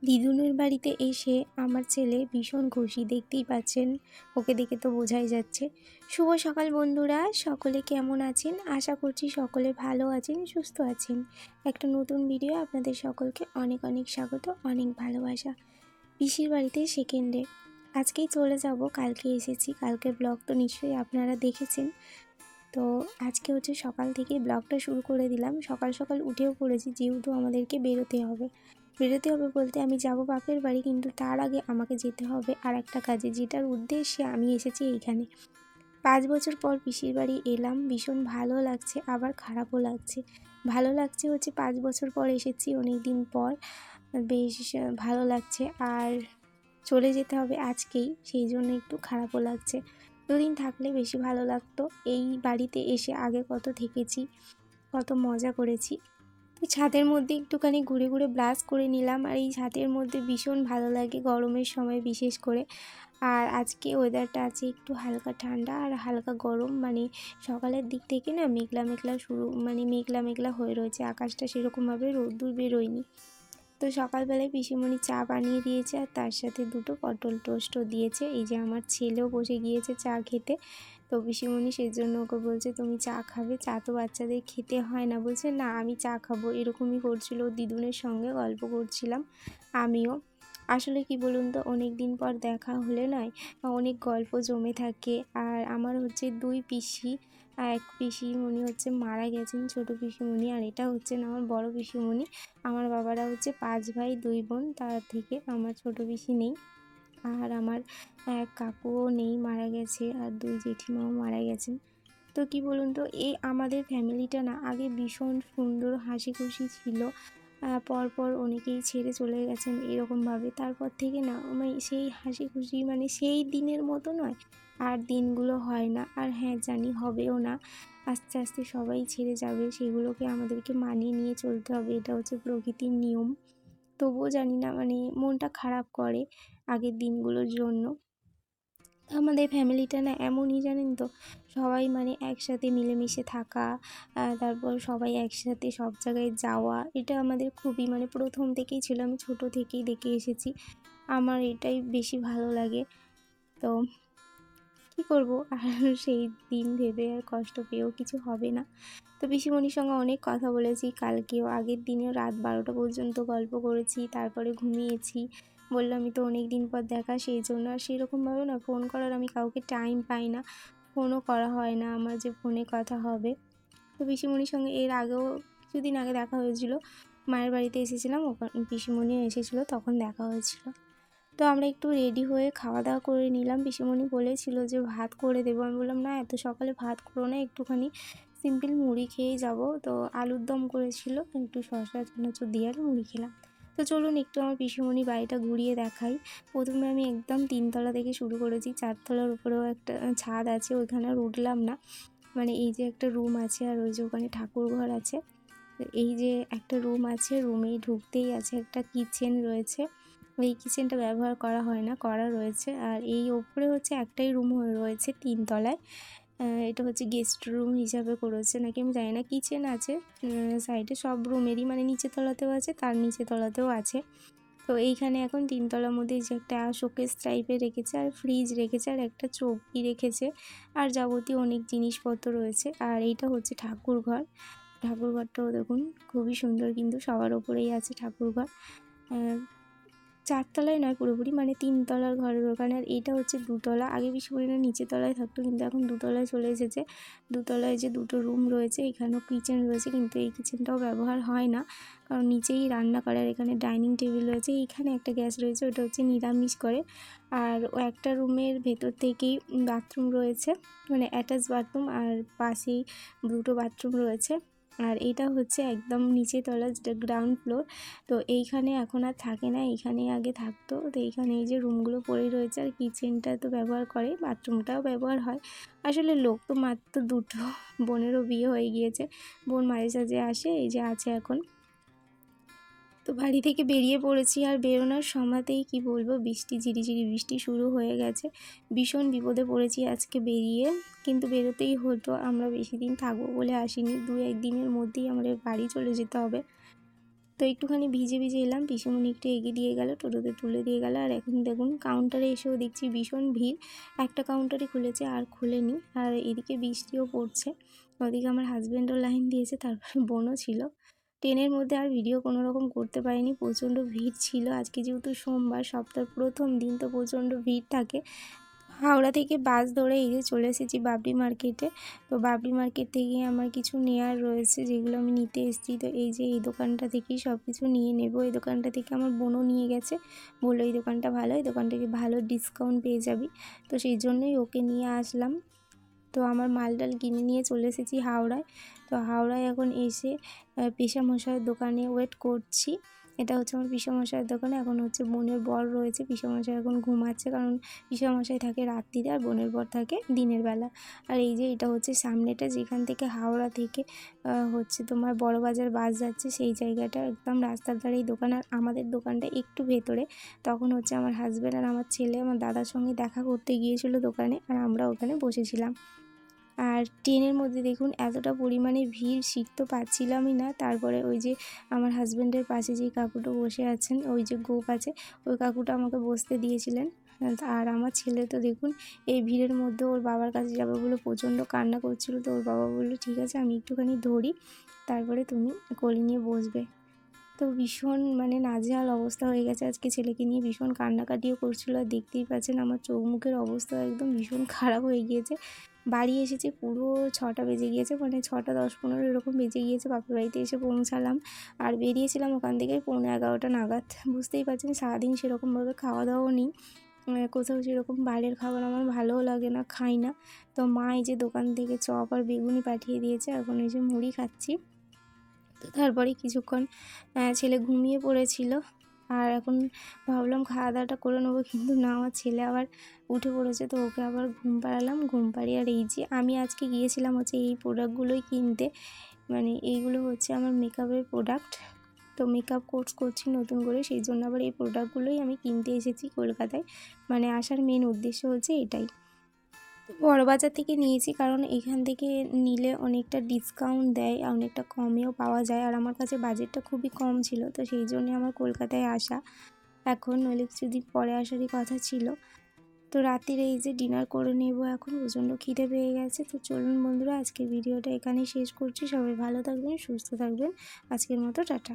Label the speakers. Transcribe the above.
Speaker 1: দিদুনের বাড়িতে এসে আমার ছেলে ভীষণ খুশি, দেখতেই পাচ্ছেন, ওকে দেখে তো বোঝাই যাচ্ছে। শুভ সকাল বন্ধুরা, সকলে কেমন আছেন? আশা করছি সকলে ভালো আছেন, সুস্থ আছেন। একটা নতুন ভিডিও আপনাদের সকলকে অনেক অনেক স্বাগত, অনেক ভালোবাসা। পিসির বাড়িতে সেকেন্ডে আজকেই চলে যাব, কালকে এসেছি। কালকের ব্লগ তো নিশ্চয়ই আপনারা দেখেছেন। তো আজকে হচ্ছে সকাল থেকে ব্লগটা শুরু করে দিলাম। সকাল সকাল উঠেও পড়েছি, যেহেতু আমাদেরকে বেরোতে হবে বলতে আমি যাব বাপের বাড়ি, কিন্তু তার আগে আমাকে যেতে হবে আর একটা কাজে, যেটার উদ্দেশ্যে আমি এসেছি এইখানে। 5 বছর পর পিসির বাড়ি এলাম, ভীষণ ভালো লাগছে, আবার খারাপও লাগছে। ভালো লাগছে হচ্ছে 5 বছর পর এসেছি, অনেক দিন পর, বেশ ভালো লাগছে। আর চলে যেতে হবে আজকেই, সেই জন্য একটু খারাপও লাগছে। দুদিন থাকলে বেশি ভালো লাগতো। এই বাড়িতে এসে আগে কত থেকেছি, কত মজা করেছি। তো ছাদের মধ্যে একটুখানি ঘুরে ঘুরে ব্রাশ করে নিলাম। আর এই ছাদের মধ্যে ভীষণ ভালো লাগে গরমের সময় বিশেষ করে। আর আজকে ওয়েদারটা আছে একটু হালকা ঠান্ডা আর হালকা গরম, মানে সকালের দিক থেকে না মেঘলা মেঘলা মেঘলা মেঘলা হয়ে রয়েছে আকাশটা, সেরকমভাবে রোদ্দুর বেরোয়নি। তো সকালবেলায় পিসিমণি চা বানিয়ে দিয়েছে, আর তার সাথে দুটো পটল টোস্টও দিয়েছে। এই যে আমার ছেলেও বসে গিয়েছে চা খেতে। তো পিসিমণি সেই জন্য ওকে বলছে, তুমি চা খাবে? চা তো বাচ্চাদের খেতে হয় না। বলছে না, আমি চা খাবো। এরকমই করছিল, দিদুনের সঙ্গে গল্প করছিলাম আমিও। আসলে কি বলুন তো, অনেক দিন পর দেখা হলে নয়, অনেক গল্প জমে থাকে। আর আমার হচ্ছে দুই পিসি, এক পিসিমণি হচ্ছে মারা গেছেন, ছোটো পিসিমণি, আর এটা হচ্ছে না আমার বড় পিসিমণি। আমার বাবারা হচ্ছে 5 ভাই 2 বোন, তার থেকে আমার ছোটো পিসি নেই। আর আমার এক কাকুও নেই, মারা গেছে। আর 2 জেঠিমাও মারা গেছেন। তো কি বলুন তো, এই আমাদের ফ্যামিলিটা না আগে ভীষণ সুন্দর হাসি খুশি ছিল। পরপর অনেকেই ছেড়ে চলে গেছেন এরকমভাবে। তারপর থেকে না সেই হাসি খুশি, সেই দিনের মতো নয়, আর দিনগুলো হয় না। আর হ্যাঁ, জানি হবেও না, আস্তে আস্তে সবাই ছেড়ে যাবে, সেগুলোকে আমাদেরকে মানিয়ে নিয়ে চলতে হবে, এটা হচ্ছে প্রকৃতির নিয়ম। তবুও জানি না, মনটা খারাপ করে আগের দিনগুলোর জন্য। আমাদের ফ্যামিলিটা না এমনই, জানেন তো, সবাই একসাথে মিলেমিশে থাকা, তারপর সবাই একসাথে সব জায়গায় যাওয়া, এটা আমাদের খুবই প্রথম থেকেই ছিল। আমি ছোট থেকেই দেখে এসেছি, আমার এটাই বেশি ভালো লাগে। তো কী করব, আর সেই দিন ভেবে আর কষ্ট পেয়েও কিছু হবে না। তো পিসিমণির সঙ্গে অনেক কথা বলেছি কালকেও, আগের দিনেও রাত 12টা পর্যন্ত গল্প করেছি, তারপরে ঘুমিয়েছি। বললামই তো, অনেক দিন পর দেখা, সেই জন্য আর সেরকমভাবে না ফোন করার আমি কাউকে টাইম পাই না, ফোনও করা হয় না আমার যে ফোনে কথা হবে। তো পিসিমণির সঙ্গে এর আগেও কিছুদিন আগে দেখা হয়েছিল, মায়ের বাড়িতে এসেছিলাম, ওখানে পিসিমণিও এসেছিলো, তখন দেখা হয়েছিল। তো আমরা একটু রেডি হয়ে খাওয়া দাওয়া করে নিলাম। পিসিমণি বলেছিল যে ভাত করে দেবো, আমি বললাম না, এত সকালে ভাত করো না, একটুখানি সিম্পল মুড়ি খেয়েই যাব। তো আলুর দম করেছিল, একটু শসা চানাচুর দিয়ে আর মুড়ি খেলাম। তো চলুন একটু আমার পিসিমণি বাড়িটা ঘুরিয়ে দেখাই। প্রথমে আমি একদম 3তলা থেকে শুরু করেছি, 4তলার উপরেও একটা ছাদ আছে, ওইখানে আর উঠলাম না। এই যে একটা রুম আছে, আর ওই যে ওখানে ঠাকুর ঘর আছে। এই যে একটা রুম আছে, রুমেই ঢুকতেই আছে একটা কিচেন রয়েছে। এই কিচেনটা ব্যবহার করা হয় না, করা রয়েছে। আর এই ওপরে হচ্ছে একটাই রুম রয়েছে 3তলায়, এটা হচ্ছে গেস্ট রুম হিসাবে করেছে নাকি আমি জানি না। কিচেন আছে সাইডে, সব রুমেরই নিচের তলাতেও আছে, তার নিচের তলাতেও আছে। তো এইখানে এখন 3তলার মধ্যে যে একটা শোকেস টাইপের রেখেছে, আর ফ্রিজ রেখেছে, আর একটা চৌকি রেখেছে, আর যাবতীয় অনেক জিনিসপত্র রয়েছে। আর এইটা হচ্ছে ঠাকুরঘর। ঠাকুরঘরটাও দেখুন খুবই সুন্দর, কিন্তু সবার ওপরেই আছে ঠাকুরঘর। 4তলায় নয় পুরোপুরি, 3তলার ঘরের ওখানে। আর এইটা হচ্ছে 2তলা। আগে পিসিমণিরা নিচের তলায় থাকতো, কিন্তু এখন 2তলায় চলে এসেছে। 2তলায় যে দুটো রুম রয়েছে, এখানেও কিচেন রয়েছে, কিন্তু এই কিচেনটাও ব্যবহার হয় না, কারণ নিচেই রান্না করে। আর এখানে ডাইনিং টেবিল রয়েছে, এইখানে একটা গ্যাস রয়েছে, ওটা হচ্ছে নিরামিষ করে। আর ও একটা রুমের ভেতর থেকেই বাথরুম রয়েছে, অ্যাটাচ বাথরুম, আর পাশেই দুটো বাথরুম রয়েছে। আর এটা হচ্ছে একদম নিচে তলা, যেটা গ্রাউন্ড ফ্লোর। তো এইখানে এখন আর থাকে না, এইখানে আগে থাকতো। তো এইখানে এই যে রুমগুলো পড়েই রয়েছে, আর কিচেনটা তো ব্যবহার করে, বাথরুমটাও ব্যবহার হয়। আসলে লোক তো মাত্র দুটো, বোনেরও বিয়ে হয়ে গিয়েছে, বোন মাঝে সাঝে আসে, এই যে আছে এখন। তো বাড়ি থেকে বেরিয়ে পড়েছি, আর বেরোনোর সময়তেই কি বলবো, বৃষ্টি, ঝিরিঝিরি বৃষ্টি শুরু হয়ে গেছে। ভীষণ বিপদে পড়েছি আজকে বেরিয়ে, কিন্তু বেরোতেই হতো। আমরা বেশি দিন থাকবো বলে আসিনি, 2-1 দিনের মধ্যেই আমাদের বাড়ি চলে যেতে হবে। তো একটুখানি ভিজে ভিজে এলাম, পিসিমণি একটু এগিয়ে দিয়ে গেল, টোটোতে তুলে দিয়ে গেল। আর এখন দেখুন কাউন্টারে এসেও দেখছি ভীষণ ভিড়, একটা কাউন্টারই খুলেছে আর খুলেনি। আর এদিকে বৃষ্টিও পড়ছে, ওদিকে আমার হাজব্যান্ডও লাইন দিয়েছে, তারপরে বোনও ছিল। ট্রেনের মধ্যে আর ভিডিও কোনো রকম করতে পারিনি, প্রচণ্ড ভিড় ছিল। আজকে যেহেতু সোমবার, সপ্তাহের প্রথম দিন, তো প্রচণ্ড ভিড় থাকে। হাওড়া থেকে বাস ধরে এই যে চলে এসেছি বাবরি মার্কেটে। তো বাবরি মার্কেট থেকে আমার কিছু নেয়ার রয়েছে, যেগুলো আমি নিতে এসেছি। তো এই যে এই দোকানটা থেকেই সব কিছু নিয়ে নেব। এই দোকানটা থেকে আমার বোনও নিয়ে গেছে, বললো এই দোকানটা ভালো, এই দোকান থেকে ভালো ডিসকাউন্ট পেয়ে যাবি। তো সেই জন্যই ওকে নিয়ে আসলাম। তো আমার মালটাল কিনে নিয়ে চলে এসেছি হাওড়ায়। তো হাওড়ায় এখন এসে পিসেমশাইয়ের দোকানে ওয়েট করছি। এটা হচ্ছে আমার পিসেমশাইয়ের দোকানে। এখন হচ্ছে বোনের বর রয়েছে, পিসেমশাই এখন ঘুমাচ্ছে, কারণ পিসেমশাই থাকে রাত্রিরে আর বোনের বর থাকে দিনের বেলা। আর এই যে এটা হচ্ছে সামনেটা, যেখান থেকে হাওড়া থেকে হচ্ছে তোমার বড়বাজার বাস যাচ্ছে, সেই জায়গাটা একদম রাস্তার ধারেই দোকান। আর আমাদের দোকানটা একটু ভেতরে। তখন হচ্ছে আমার হাজব্যান্ড আর আমার ছেলে আমার দাদার সঙ্গে দেখা করতে গিয়েছিল দোকানে, আর আমরা ওখানে বসেছিলাম। আর ট্রেনের মধ্যে দেখুন এতটা পরিমাণে ভিড়, সিট তো পাচ্ছিলামই না। তারপরে ওই যে আমার হাজব্যান্ডের পাশে যেই কাকুটা বসে আছেন, ওই যে গোপ আছে, ওই কাকুটা আমাকে বসতে দিয়েছিলেন। আর আমার ছেলে তো দেখুন এই ভিড়ের মধ্যে ওর বাবার কাছে যাবে বলে প্রচণ্ড কান্না করছিল। তো ওর বাবা বললো ঠিক আছে, আমি একটুখানি ধরি, তারপরে তুমি কোলে নিয়ে বসবে। তো ভীষণ মানে নাজেহাল অবস্থা হয়ে গেছে আজকে, ছেলেকে নিয়ে ভীষণ কান্নাকাটিও করছিল। আর দেখতেই পাচ্ছেন আমার চোখ মুখের অবস্থা একদম ভীষণ খারাপ হয়ে গিয়েছে। বাড়ি এসেছি পুরো 6টা বেজে গিয়েছে, মানে 6টা 10-15 এরকম বেজে গিয়েছে। বাপের বাড়িতে এসে পৌঁছালাম, আর বেরিয়েছিলাম ওখান থেকে 11:45 নাগাদ। বুঝতেই পারছেন সারাদিন সেরকমভাবে খাওয়া দাওয়াও নেই, কোথাও সেরকম বাইরের খাবার আমার ভালোও লাগে না, খাই না। তো মা এই যে দোকান থেকে চপ আর বেগুনি পাঠিয়ে দিয়েছে, এখন এই যে মুড়ি খাচ্ছি। তো তারপরে কিছুক্ষণ ছেলে ঘুমিয়ে পড়েছিল, আর এখন ভাবলাম খাওয়া দাওয়াটা করে নেবো, কিন্তু না, আমার ছেলে আবার উঠে পড়েছে। তো ওকে আবার ঘুম পাড়ালাম, ঘুম পাড়িয়ে আর এই যে আমি আজকে গিয়েছিলাম হচ্ছে এই প্রোডাক্টগুলোই কিনতে। মানে এইগুলো হচ্ছে আমার মেকআপের প্রোডাক্ট। তো মেকআপ কোর্স করছি নতুন করে, সেই জন্য আবার এই প্রোডাক্টগুলোই আমি কিনতে এসেছি কলকাতায়। মানে আসার মেন উদ্দেশ্য হচ্ছে এটাই। বড়বাজার থেকে নিয়েছি, কারণ এখান থেকে নিলে অনেকটা ডিসকাউন্ট দেয়, অনেকটা কমেও পাওয়া যায়। আর আমার কাছে বাজেটটা খুবই কম ছিল, তো সেই জন্যে আমার কলকাতায় আসা। এখন নইলে কিছুদিন পরে আসারই কথা ছিল। তো রাত্রিরে এই যে ডিনার করে নেব, এখন প্রচণ্ড খিদে পেয়ে গেছে। তো চলুন বন্ধুরা, আজকের ভিডিওটা এখানেই শেষ করছি। সবাই ভালো থাকবেন, সুস্থ থাকবেন। আজকের মতো টাটা।